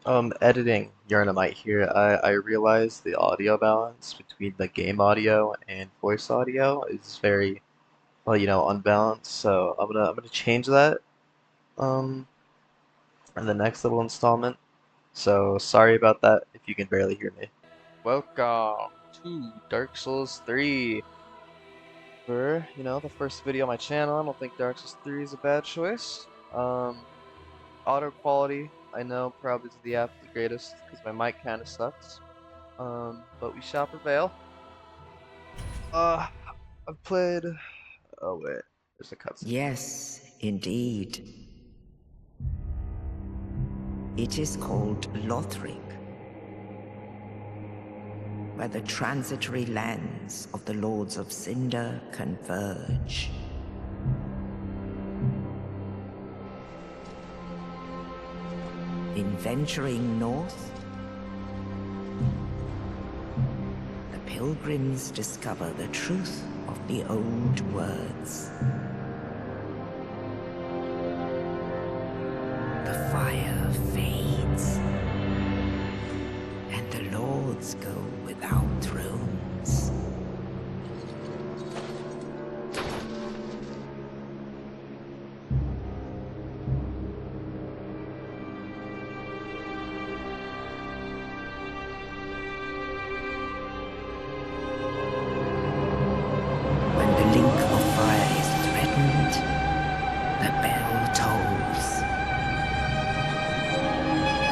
Editing Yarnamite here. I realized the audio balance between the game audio and voice audio is very, well, unbalanced. So I'm gonna change that in the next little installment. So sorry about that if you can barely hear me. Welcome to Dark Souls 3. For, the first video on my channel, I don't think Dark Souls 3 is a bad choice. Audio quality, I know probably is the absolute greatest because my mic kind of sucks. But we shall prevail. Uh, I've played. Oh wait, there's a cutscene. Yes, indeed. It is called Lothric, where the transitory lands of the Lords of Cinder converge. In venturing north, the pilgrims discover the truth of the old words. The fire fades, and the lords go without thrones. When the link of fire is threatened, the bell tolls,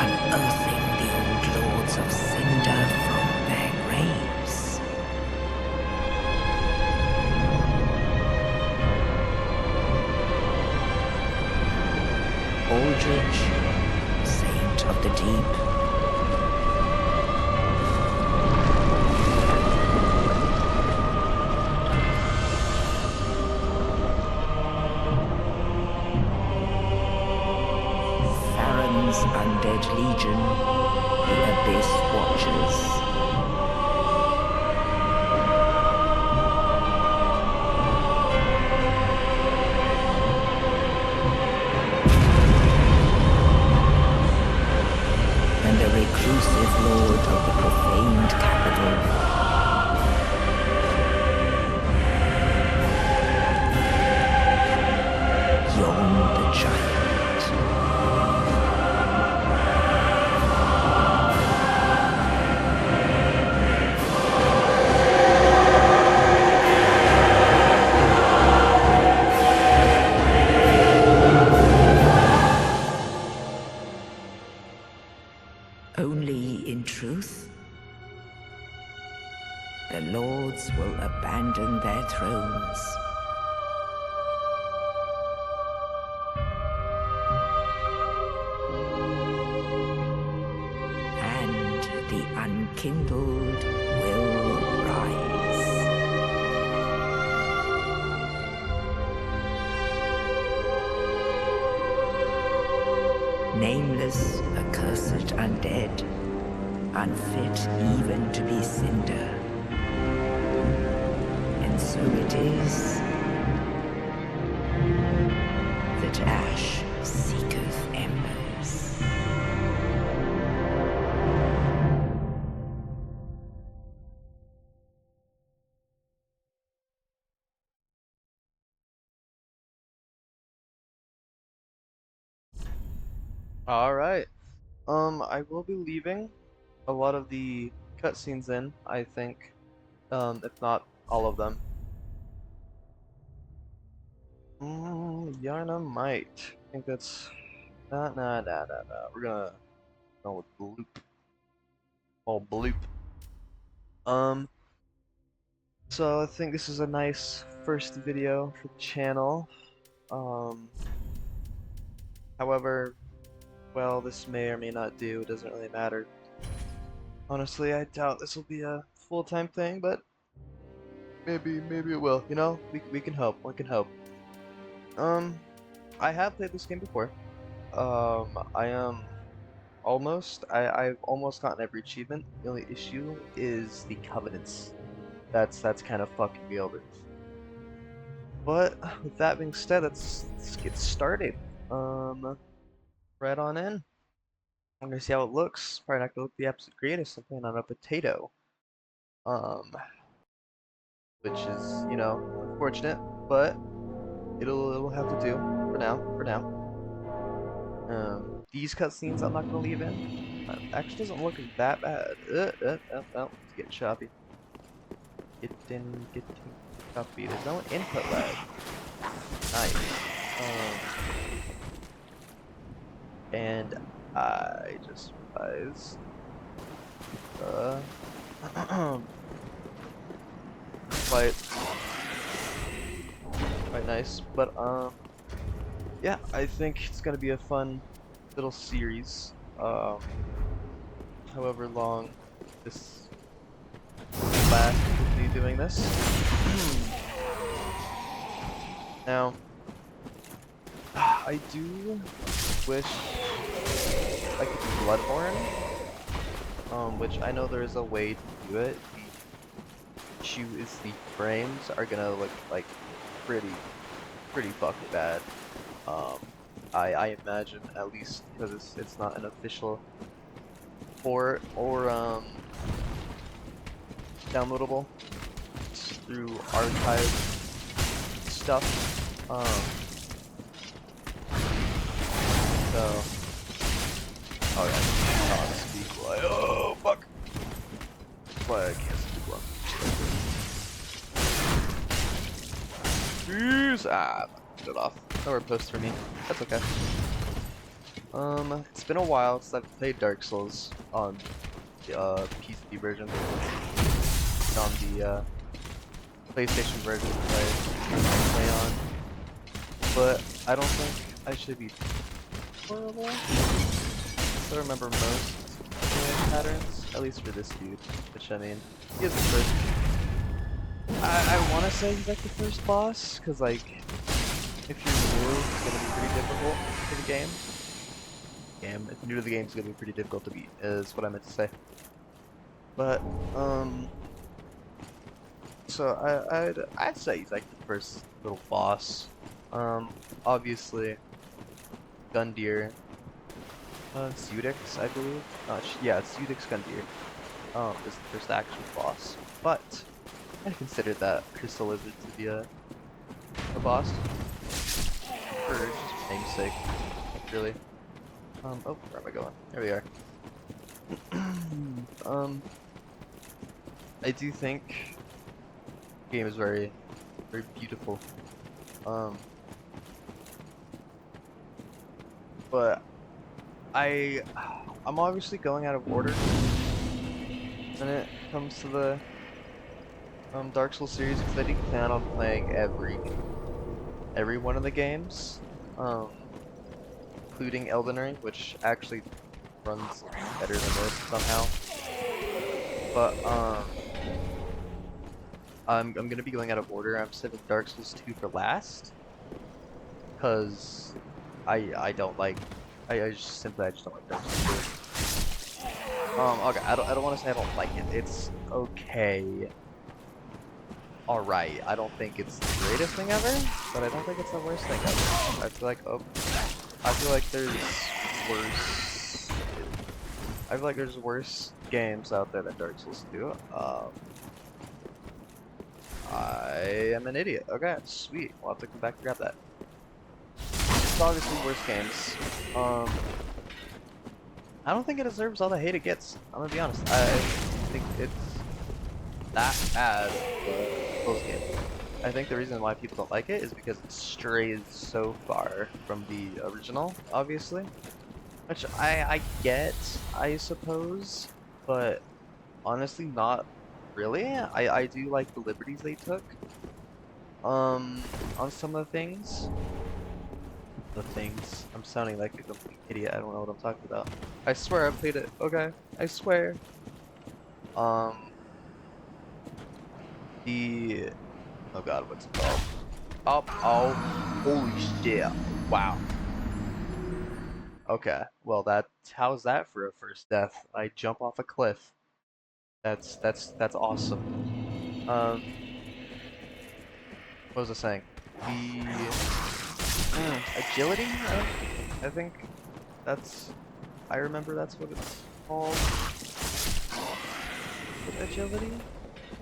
unearthing the old lords of Cinder from their graves. Aldrich, saint of the deep, Farron's undead legion, the Abyss Watchers. And the reclusive lord of the profaned capital. Yon the giant. Only in truth, the lords will abandon their thrones. And the unkindled will rise. Nameless, accursed undead, unfit even to be cinder. And so it is that ash seeketh embers. All right. I will be leaving a lot of the cutscenes in, I think. If not all of them. Yarnamite. I think that's. Nah. We're gonna go with bloop. Oh, bloop. Um, so I think this is a nice first video for the channel. Um, However, well, this may or may not do. It doesn't really matter. Honestly, I doubt this will be a full-time thing, but maybe it will. We can hope. One can hope. Um, I have played this game before. I am I've almost gotten every achievement. The only issue is the covenants. That's kind of fucking me over. But with that being said, let's get started. Right on in. I'm gonna see how it looks. Probably not gonna look the absolute greatest. I'm playing on a potato. Um, which is, unfortunate, but it'll have to do for now. For now. These cutscenes I'm not gonna leave in. Actually doesn't look that bad. Let's get choppy. Getting choppy. There's no input lag. Nice. And I just realized, uh, quite nice. But yeah, I think it's gonna be a fun little series. However long this last, will be doing this. Now, I do wish I could do Bloodborne, which I know there's a way to do it. The issue is the frames are gonna look like pretty fucking bad. I imagine, at least because it's not an official port or downloadable. It's through archive stuff. So, oh yeah, I can't speak like, oh fuck. That's why I can't speak well. Jeez, put it off. Nowhere post for me. That's okay. It's been a while since I've played Dark Souls on the PC version. On the PlayStation version I play on. But I don't think I should be horrible. I remember most of the patterns, at least for this dude. Which I mean, he is the first. I want to say he's like the first boss, cause like if you're new, it's gonna be pretty difficult for the game. If you're new to the game, it's gonna be pretty difficult to beat. Is what I meant to say. But so I'd say he's like the first little boss. Obviously, Gundyr. It's Iudex, I believe. Yeah, it's Iudex Gundyr. Is the first actual boss. But I consider that Crystal Lizard to be a boss. For just namesake, like really. Oh, where am I going? There we are. I do think the game is very beautiful. But I'm obviously going out of order when it comes to the Dark Souls series, because I do plan on playing every one of the games, including Elden Ring, which actually runs better than this somehow. But I'm gonna be going out of order. I'm saving Dark Souls 2 for last, cause I don't like I just don't like Dark Souls 2. Okay, I don't want to say I don't like it. It's okay. Alright, I don't think it's the greatest thing ever, but I don't think it's the worst thing ever. I feel like there's worse. I feel like there's worse games out there than Dark Souls 2. I am an idiot. Okay, sweet. We'll have to come back and grab that. It's obviously worse games. I don't think it deserves all the hate it gets. I'm gonna be honest. I think it's that bad, close game. I think the reason why people don't like it is because it strays so far from the original, obviously. Which I get, I suppose, but honestly not really. I do like the liberties they took on some of the things. I'm sounding like a complete idiot. I don't know what I'm talking about. I swear I played it. Okay, I swear. The oh god, what's it called? Oh, holy shit! Wow. Okay, well how's that for a first death? I jump off a cliff. That's awesome. What was I saying? The agility. I think that's I remember that's what it's called. With agility?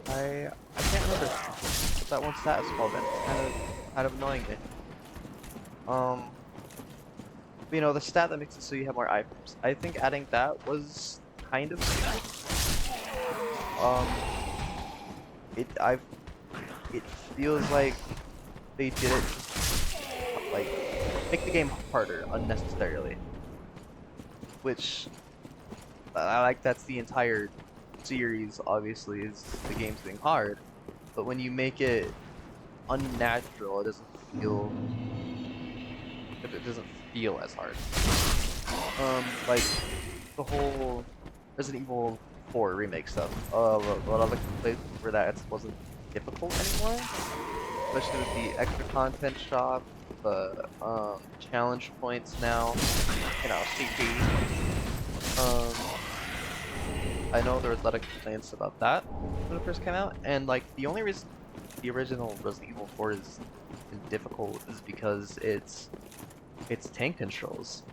I can't remember what that one stat is called, and it's kind of annoying me. Um, you know, the stat that makes it so you have more iframes. I think adding that was kind of stupid. It I've it feels like they did it to, like, make the game harder unnecessarily, which I like. That's the entire series. Obviously, is the game's being hard, but when you make it unnatural, feel it doesn't feel as hard. Like the whole Resident Evil 4 remake stuff. What I like to play where that wasn't difficult anymore, especially with the extra content shop, the challenge points now, you know, CP. I know there was a lot of complaints about that when it first came out, and like the only reason the original Resident Evil 4 is difficult is because it's tank controls.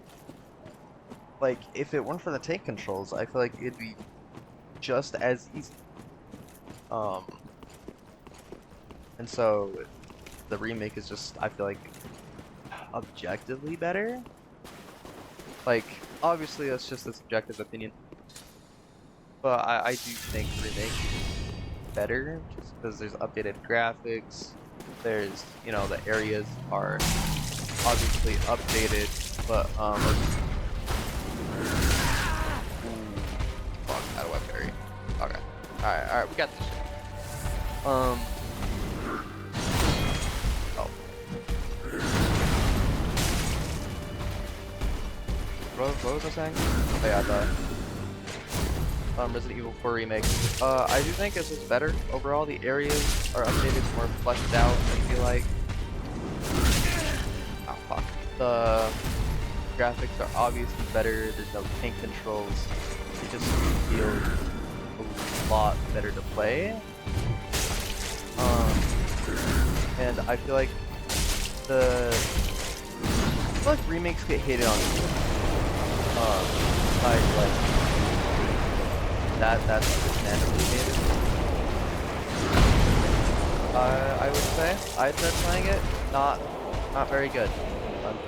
Like, if it weren't for the tank controls, I feel like it'd be just as easy. Um, and so the remake is just, I feel like, objectively better. Like, obviously that's just a subjective opinion, but I do think the remake is better just because there's updated graphics. There's, you know, the areas are obviously updated, but fuck, out of weaponry. Okay. Alright, we got this shit. Oh. What was I saying? Oh yeah, the Resident Evil 4 remake. I do think it's just better. Overall, the areas are updated, more fleshed out, I feel like. Oh fuck. The graphics are obviously better, there's no tank controls. It just feels a lot better to play. And I feel like remakes get hated on by like that's understandably hated. I would say I tried playing it, not very good.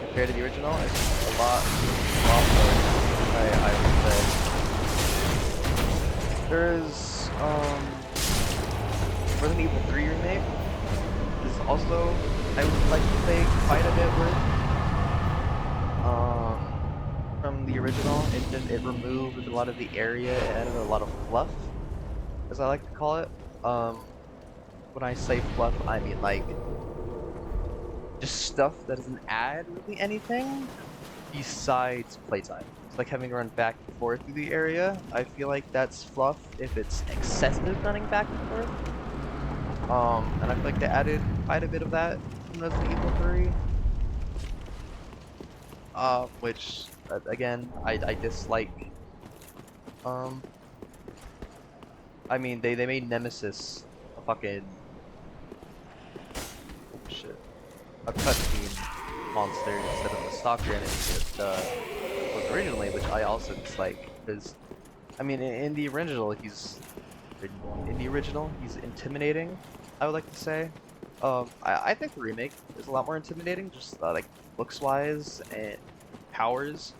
Compared to the original, it's a lot worse. I would say. There's Resident Evil 3 remake is also, I would like to say, quite a bit worse. From the original, it removed a lot of the area, it added a lot of fluff, as I like to call it. When I say fluff, I mean like just stuff that doesn't add really anything besides playtime. It's like having to run back and forth through the area. I feel like that's fluff if it's excessive running back and forth. And I feel like they added quite a bit of that in Resident Evil 3. Which, again, I dislike. I mean, they made Nemesis a fucking shit, a cutscene monster instead of a stalker enemy that was originally, which I also dislike because, I mean, in the original he's intimidating, I would like to say. I think the remake is a lot more intimidating, just like looks wise and powers,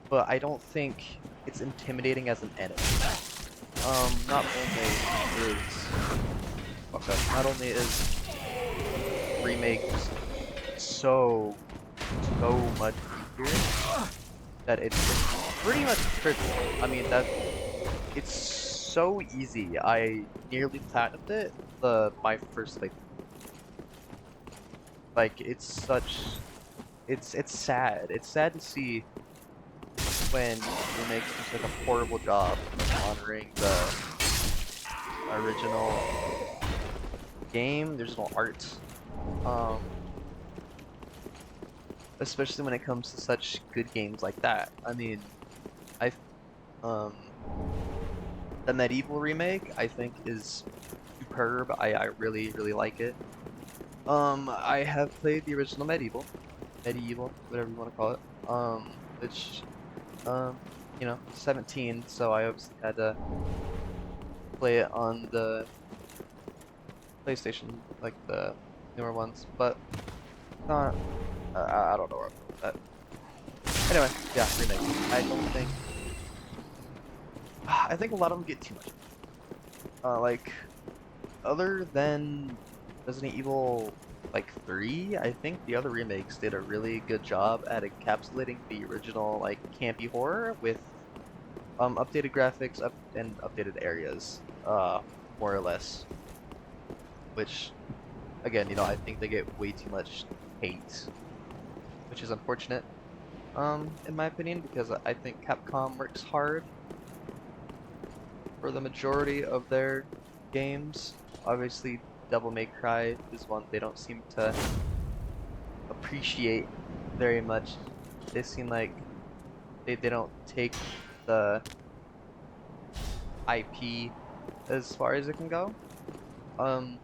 but I don't think it's intimidating as an enemy. Not only is remake so much easier that it's pretty much trivial. I mean that it's so easy. I nearly platinumed it my first playthrough. Like it's sad. It's sad to see when remakes just like a horrible job of honoring the original game, the original art. Especially when it comes to such good games like that. I mean, the Medieval remake I think is superb. I really like it. I have played the original Medieval, whatever you want to call it. Which you know, 17, so I obviously had to play it on the PlayStation, like the newer ones, but not. I don't know where I'm going with that. Anyway, yeah, remake. I don't think. I think a lot of them get too much. Like, other than Resident Evil like 3, I think the other remakes did a really good job at encapsulating the original like campy horror with updated graphics and updated areas, more or less. Which, again, you know, I think they get way too much hate, which is unfortunate, in my opinion, because I think Capcom works hard for the majority of their games. Obviously, Devil May Cry is one they don't seem to appreciate very much. They seem like they don't take the IP as far as it can go. Um,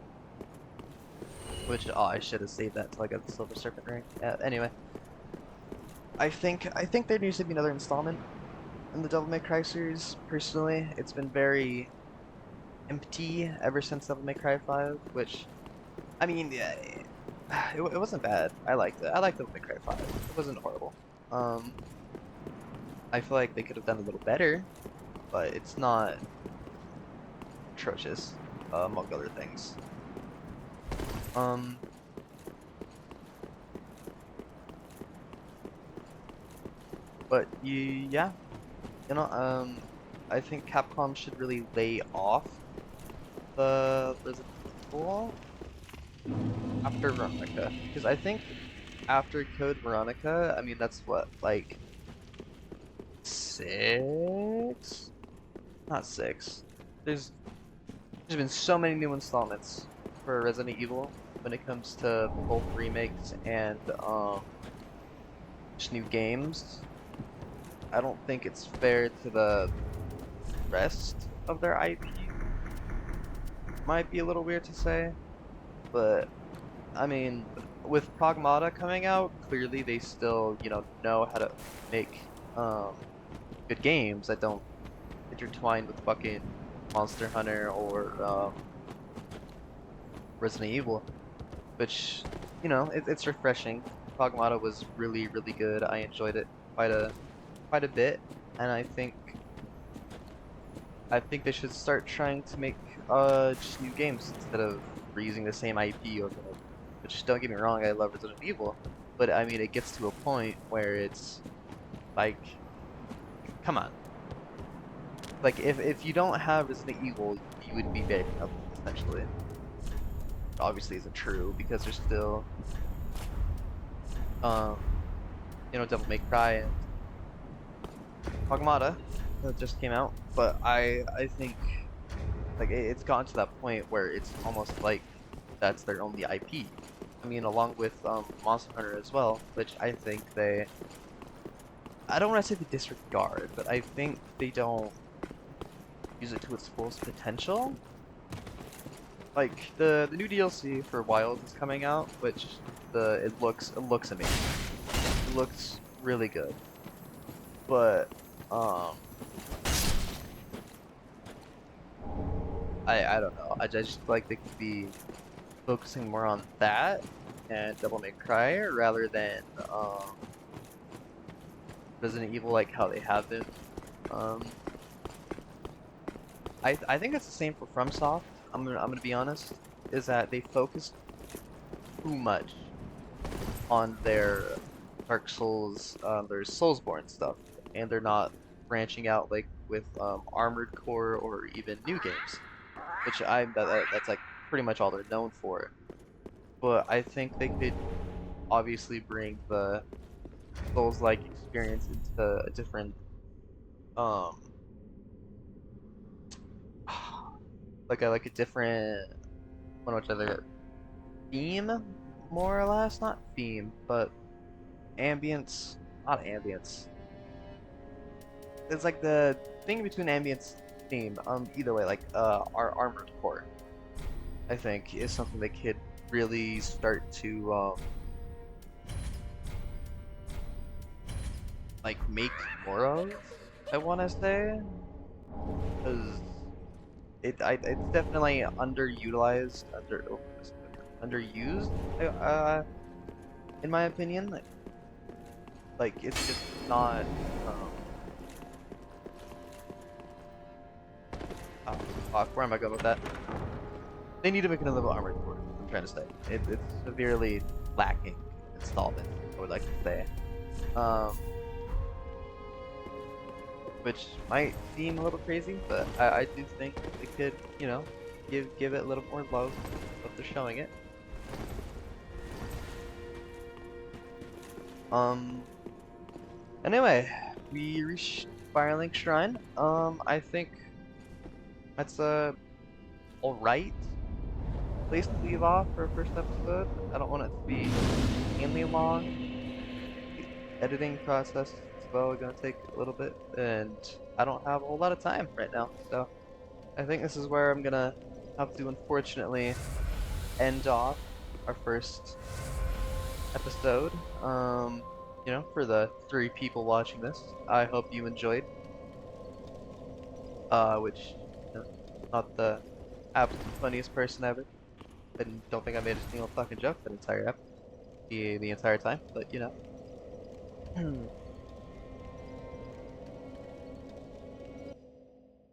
which I should have saved that till I got the Silver Serpent ring. Anyway, I think there needs to be another installment in the Devil May Cry series. Personally, it's been very empty ever since Devil May Cry 5, which I mean, yeah, it wasn't bad. I liked it. I liked Devil May Cry 5. It wasn't horrible. Um, I feel like they could have done a little better, but it's not atrocious, among other things. Um, but yeah, you know, I think Capcom should really lay off the Resident Evil after Veronica, because I think after Code Veronica, I mean that's what, like, 6? Not 6. There's there's been so many new installments for Resident Evil when it comes to both remakes and just new games. I don't think it's fair to the rest of their IP. Might be a little weird to say, but I mean, with Pragmata coming out, clearly they still, you know how to make good games that don't intertwine with fucking Monster Hunter or Resident Evil, which, you know, it's refreshing. Pragmata was really, really good. I enjoyed it quite a bit, and I think they should start trying to make just new games instead of reusing the same IP over and over. Which, don't get me wrong, I love Resident Evil, but I mean it gets to a point where it's like, come on. Like if you don't have Resident Evil, you would be big essentially. Obviously isn't true because there's still um Devil May Cry and Pragmata that just came out, but I think like it's gotten to that point where it's almost like that's their only IP. I mean, along with Monster Hunter as well, which I don't want to say they disregard, but I think they don't use it to its fullest potential. Like the new DLC for Wild is coming out, which it looks amazing. It looks really good, but I don't know. I just feel like they could be focusing more on that and Devil May Cry rather than Resident Evil, like how they have been. Um, I think it's the same for FromSoft. I'm gonna be honest, is that they focus too much on their Dark Souls, their Soulsborne stuff, and they're not branching out like with Armored Core or even new games, which that's like pretty much all they're known for. But I think they could obviously bring the Souls-like experience into a different um like a different what other theme, more or less, not theme, but ambience, not ambience. It's like the thing between ambience and theme. Either way, like our Armored Core, I think, is something that could really start to like make more of. I want to say, because it's definitely underutilized, underused. In my opinion, like it's just not. Um, oh, fuck, where am I going with that? They need to make another armored core. I'm trying to say it's severely lacking installment. I would like to say, um, which might seem a little crazy, but I do think they could, give it a little more love if they're showing it. Um. Anyway, we reached Firelink Shrine. I think that's a alright place to leave off for our first episode. I don't want it to be insanely long. The editing process is well gonna take a little bit, and I don't have a whole lot of time right now, so I think this is where I'm gonna have to unfortunately end off our first episode. For the 3 people watching this, I hope you enjoyed. Which, you know, not the absolute funniest person ever. I don't think I made a single fucking joke that entire the entire time, but